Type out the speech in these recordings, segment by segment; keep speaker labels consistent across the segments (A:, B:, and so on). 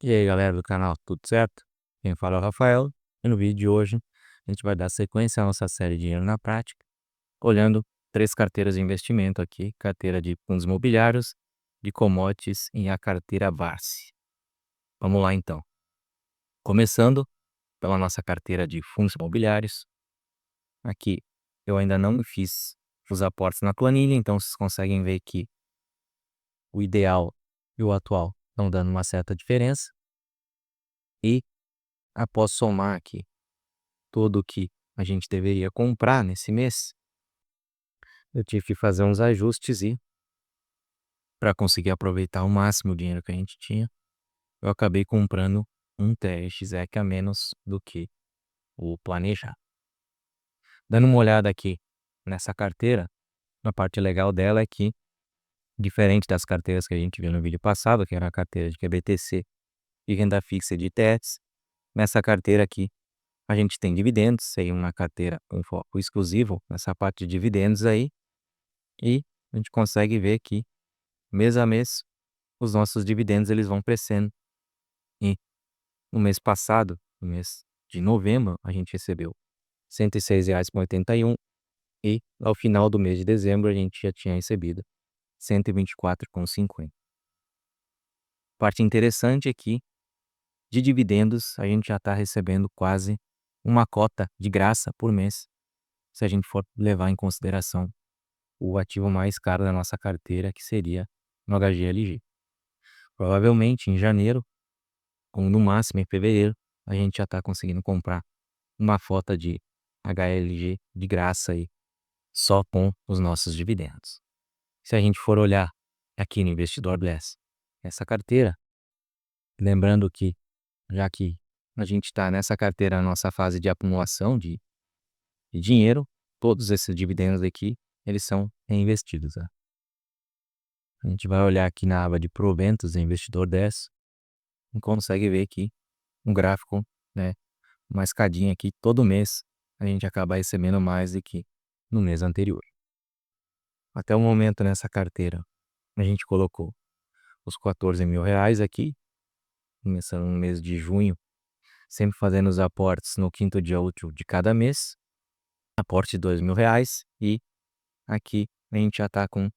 A: E aí, galera do canal, tudo certo? Quem fala é o Rafael, e no vídeo de hoje a gente vai dar sequência à nossa série Dinheiro na Prática, olhando 3 carteiras de investimento aqui: carteira de fundos imobiliários, de commodities e a carteira VARSE. Vamos lá então. Começando pela nossa carteira de fundos imobiliários. Aqui eu ainda não fiz os aportes na planilha, então vocês conseguem ver que o ideal e o atual estão dando uma certa diferença. E após somar aqui tudo o que a gente deveria comprar nesse mês, eu tive que fazer uns ajustes e, para conseguir aproveitar ao máximo o dinheiro que a gente tinha, eu acabei comprando um TRX-EC a menos do que o planejado. Dando uma olhada aqui nessa carteira, a parte legal dela é que, diferente das carteiras que a gente viu no vídeo passado, que era a carteira de QBTC e renda fixa de ETFs, nessa carteira aqui a gente tem dividendos, aí uma carteira com foco exclusivo nessa parte de dividendos aí, e a gente consegue ver que mês a mês os nossos dividendos eles vão crescendo. E no mês passado, no mês de novembro, a gente recebeu R$ 106,81 e ao final do mês de dezembro a gente já tinha recebido R$ 124,50. Parte interessante é que de dividendos a gente já está recebendo quase uma cota de graça por mês, se a gente for levar em consideração o ativo mais caro da nossa carteira, que seria no HGLG. Provavelmente em janeiro, ou no máximo em fevereiro, a gente já está conseguindo comprar uma cota de HLG de graça aí, só com os nossos dividendos. Se a gente for olhar aqui no Investidor Bless, essa carteira, lembrando que, já que a gente está nessa carteira, na nossa fase de acumulação de dinheiro, todos esses dividendos aqui, eles são reinvestidos. Né? A gente vai olhar aqui na aba de proventos do Investidor 10 e consegue ver aqui um gráfico, né, uma escadinha aqui, todo mês a gente acaba recebendo mais do que no mês anterior. Até o momento nessa carteira, a gente colocou os R$ 14.000 aqui, começando no mês de junho, sempre fazendo os aportes no quinto dia útil de cada mês, aporte de R$ 2.000, e aqui a gente já está com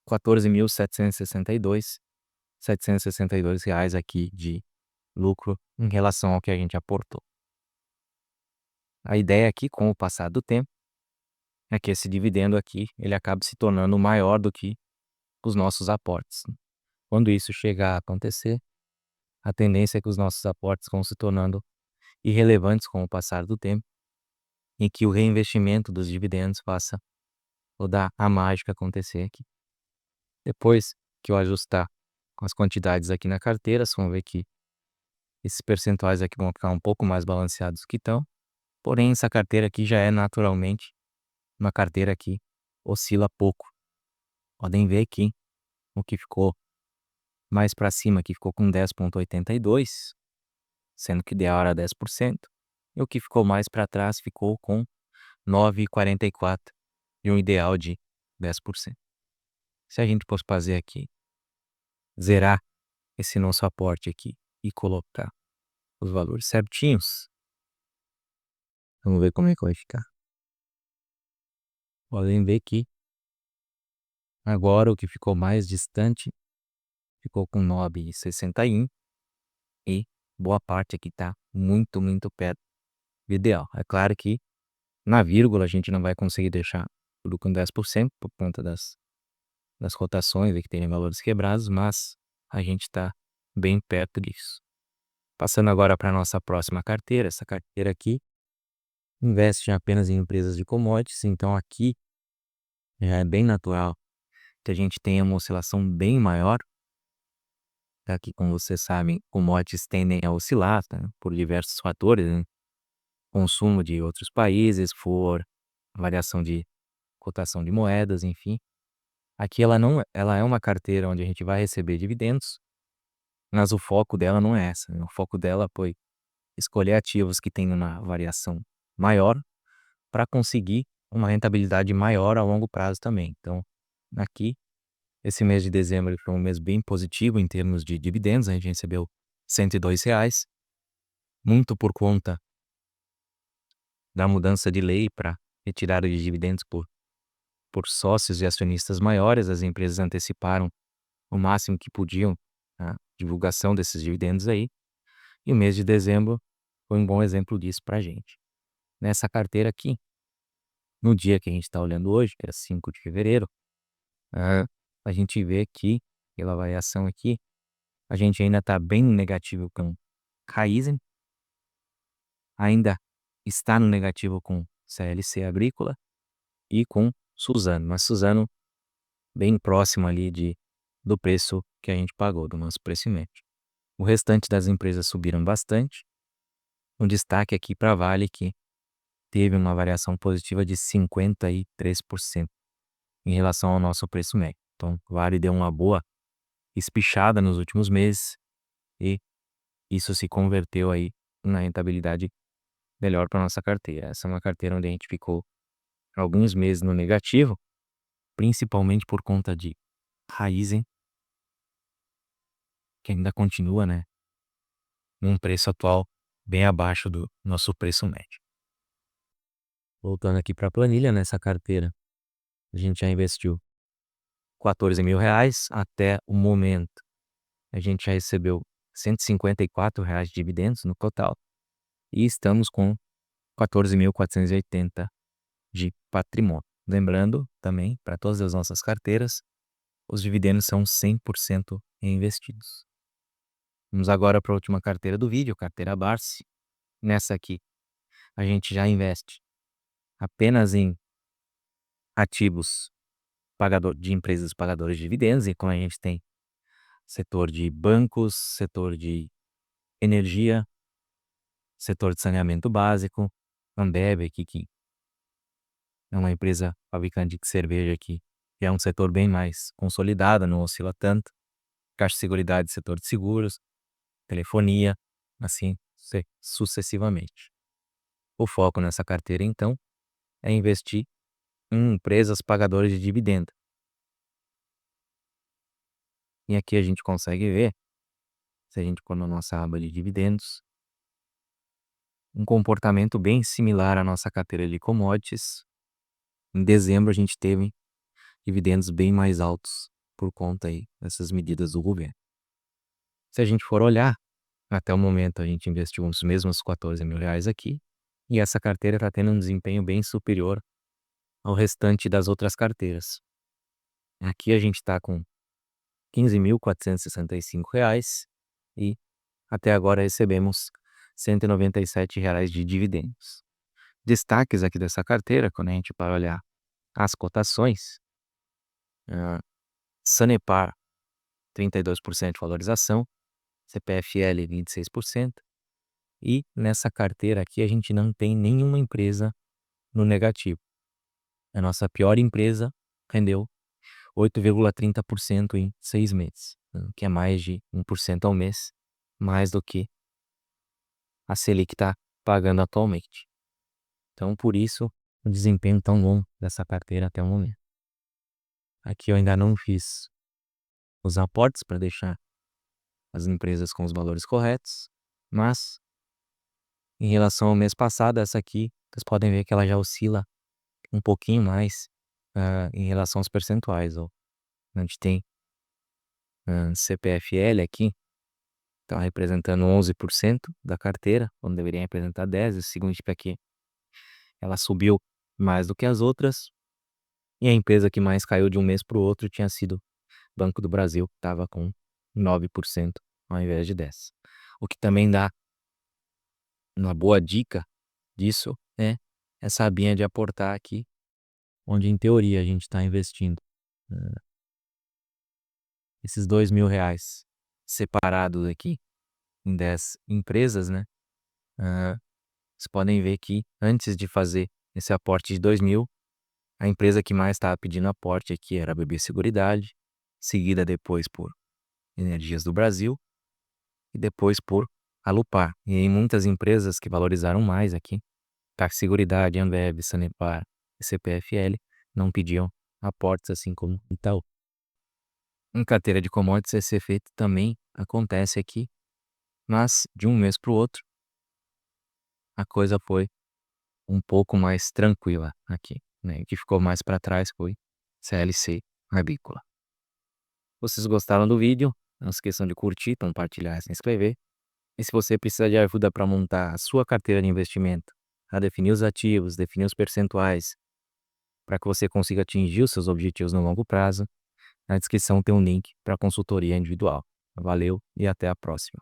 A: 14.762 reais aqui de lucro em relação ao que a gente aportou. A ideia aqui, com o passar do tempo, é que esse dividendo aqui ele acabe se tornando maior do que os nossos aportes. Quando isso chegar a acontecer, a tendência é que os nossos aportes vão se tornando irrelevantes com o passar do tempo, e que o reinvestimento dos dividendos faça toda a mágica acontecer aqui. Depois que eu ajustar com as quantidades aqui na carteira, vocês vão ver que esses percentuais aqui vão ficar um pouco mais balanceados que estão. Porém, essa carteira aqui já é naturalmente uma carteira que oscila pouco. Podem ver aqui o que ficou mais para cima, que ficou com 10,82, sendo que ideal era 10%, e o que ficou mais para trás ficou com 9,44 e um ideal de 10%. Se a gente fosse fazer aqui, zerar esse nosso aporte aqui e colocar os valores certinhos, vamos ver como é que vai ficar. Podem ver que agora o que ficou mais distante ficou com 9,61 e boa parte aqui está muito, muito perto do ideal. É claro que na vírgula a gente não vai conseguir deixar tudo com 10% por conta das cotações e que tem valores quebrados, mas a gente está bem perto disso. Passando agora para a nossa próxima carteira, essa carteira aqui investe apenas em empresas de commodities, então aqui já é bem natural que a gente tenha uma oscilação bem maior. Aqui, como vocês sabem, commodities tendem a oscilar, tá, por diversos fatores, né? Consumo de outros países, variação de cotação de moedas, enfim. Aqui ela é uma carteira onde a gente vai receber dividendos, mas o foco dela não é essa, né? O foco dela foi escolher ativos que tenham uma variação maior para conseguir uma rentabilidade maior a longo prazo também. Então, aqui, esse mês de dezembro foi um mês bem positivo em termos de dividendos, a gente recebeu R$ 102, muito por conta da mudança de lei para retirada de dividendos por sócios e acionistas maiores. As empresas anteciparam o máximo que podiam a divulgação desses dividendos aí, e o mês de dezembro foi um bom exemplo disso para a gente. Nessa carteira aqui, no dia que a gente está olhando hoje, que era 5 de fevereiro, a gente vê que, pela variação aqui, a gente ainda está bem no negativo com Raizen, ainda está no negativo com CLC Agrícola e com Suzano, mas Suzano bem próximo ali do preço que a gente pagou, do nosso preço médio. O restante das empresas subiram bastante. Um destaque aqui para a Vale, que teve uma variação positiva de 53% em relação ao nosso preço médio. Então, Vale deu uma boa espichada nos últimos meses e isso se converteu aí na rentabilidade melhor para nossa carteira. Essa é uma carteira onde a gente ficou alguns meses no negativo, principalmente por conta de Raizen, que ainda continua, né, num preço atual bem abaixo do nosso preço médio. Voltando aqui para a planilha, nessa carteira, a gente já investiu R$ 14.000 até o momento. A gente já recebeu R$ 154 de dividendos no total e estamos com 14.480 de patrimônio. Lembrando também, para todas as nossas carteiras, os dividendos são 100% reinvestidos. Vamos agora para a última carteira do vídeo, carteira Barsi. Nessa aqui, a gente já investe apenas em ativos de empresas pagadoras de dividendos, e como a gente tem setor de bancos, setor de energia, setor de saneamento básico, Ambev aqui, que é uma empresa fabricante de cerveja aqui, que é um setor bem mais consolidado, não oscila tanto. Caixa de Seguridade, setor de seguros, telefonia, assim sucessivamente. O foco nessa carteira, então, é investir em empresas pagadoras de dividendo. E aqui a gente consegue ver, se a gente for na nossa aba de dividendos, um comportamento bem similar à nossa carteira de commodities. Em dezembro a gente teve dividendos bem mais altos por conta aí dessas medidas do governo. Se a gente for olhar, até o momento a gente investiu os mesmos R$ 14.000 aqui, e essa carteira está tendo um desempenho bem superior ao restante das outras carteiras. Aqui a gente está com R$ 15.465 e até agora recebemos R$ 197 de dividendos. Destaques aqui dessa carteira, quando a gente para olhar as cotações, Sanepar 32% de valorização, CPFL 26%, e nessa carteira aqui a gente não tem nenhuma empresa no negativo. A nossa pior empresa rendeu 8,30% em 6 meses, que é mais de 1% ao mês, mais do que a Selic está pagando atualmente. Então, por isso, o desempenho tão bom dessa carteira até o momento. Aqui eu ainda não fiz os aportes para deixar as empresas com os valores corretos, mas em relação ao mês passado, essa aqui, vocês podem ver que ela já oscila um pouquinho mais em relação aos percentuais. Ó. A gente tem CPFL aqui, está representando 11% da carteira, quando deveria representar 10%. Isso significa que ela subiu mais do que as outras, e a empresa que mais caiu de um mês para o outro tinha sido Banco do Brasil, que estava com 9% ao invés de 10%. O que também dá uma boa dica disso é essa abinha de aportar aqui, onde em teoria a gente está investindo esses R$ 2.000 separados aqui em 10 empresas, né? Vocês podem ver que antes de fazer esse aporte de 2.000, a empresa que mais estava pedindo aporte aqui era a BB Seguridade, seguida depois por Energias do Brasil e depois por Alupar. E aí muitas empresas que valorizaram mais aqui, Caixa Seguridade, Ambev, Sanepar e CPFL, não pediam aportes, assim como Itaú. Em carteira de commodities, esse efeito também acontece aqui, Mas de um mês para o outro, a coisa foi um pouco mais tranquila aqui, né. O que ficou mais para trás foi CLC agrícola. Vocês gostaram do vídeo? Não esqueçam de curtir, compartilhar e se inscrever. E se você precisa de ajuda para montar a sua carteira de investimento, a definir os ativos, definir os percentuais, para que você consiga atingir os seus objetivos no longo prazo, na descrição tem um link para consultoria individual. Valeu e até a próxima.